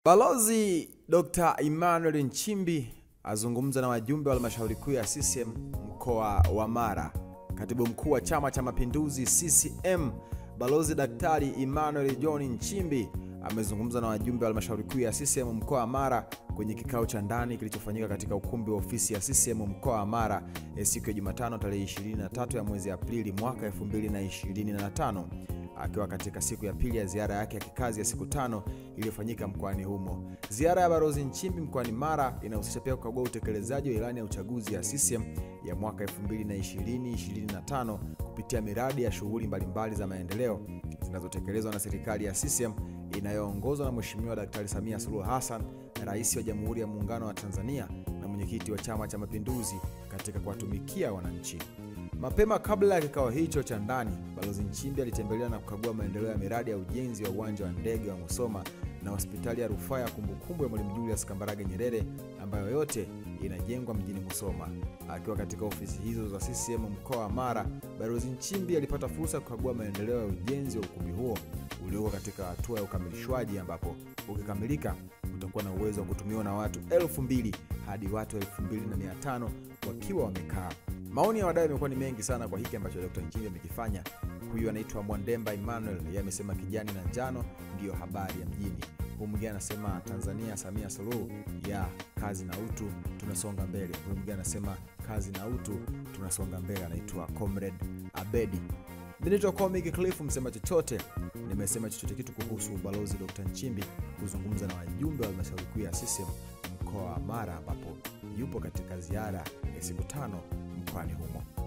Balozi Dr. Emmanuel Nchimbi azungumza na wajumbe wa halmashauri kuu ya CCM mkoa wa Mara. Katibu mkuu wa Chama cha Mapinduzi CCM Balozi Daktari Emmanuel John Nchimbi amezungumza na wajumbe wa halmashauri kuu ya CCM mkoa wa Mara kwenye kikao cha ndani kilichofanyika katika ukumbi wa ofisi ya CCM mkoa wa Mara siku ya Jumatano tarehe 23 ya mwezi Aprili mwaka 2025. Akiwa katika siku ya pili ya ziara yake ya kikazi ya siku 5 iliyofanyika mkoani humo. Ziara ya Balozi Nchimbi mkoani Mara inahusisha pia kukagua utekelezaji wa ilani ya uchaguzi ya CCM ya mwaka 2020-2025 kupitia miradi ya shughuli mbalimbali za maendeleo zinazotekelezwa na serikali ya CCM inayoongozwa na Mheshimiwa Daktari Samia Suluhu Hassan, Rais wa Jamhuri ya Muungano wa Tanzania na mwenyekiti wa Chama cha Mapinduzi katika kuwatumikia wananchi. Mapema kabla ya kikao hicho cha ndani, Balozi Nchimbi alitembelea na kukagua maendeleo ya miradi ya ujenzi wa uwanja wa ndege wa Musoma na hospitali ya rufaa ya kumbukumbu ya Mwalimu Julius Kambarage Nyerere ambayo yote inajengwa mjini Musoma. Akiwa katika ofisi hizo za CCM mkoa wa Mara, Balozi Nchimbi alipata fursa ya kukagua maendeleo ya ujenzi wa ukumbi huo ulioko katika hatua ya ukamilishwaji, ambapo ukikamilika utakuwa na uwezo wa kutumiwa na watu 2000 hadi watu 2500 wakiwa wamekaa. Maoni ya wadau yamekuwa ni mengi sana kwa hiki ambacho Dr. Nchimbi amekifanya. Huyu anaitwa Mwandemba Emmanuel, yeye amesema kijani na njano ndio habari ya mjini. Huyu mwingine anasema Tanzania Samia Suluhu ya kazi na utu tunasonga mbele. Huyu mwingine anasema kazi na utu tunasonga mbele, anaitwa Comrade Abedi. Benito Comic Cliff msema chochote, nimesema chochote kitu kuhusu Balozi Dr. Nchimbi kuzungumza na wajumbe wa halmashauri kuu ya CCM mkoa wa Mara ambapo yupo katika ziara ya siku 5 mkoani humo.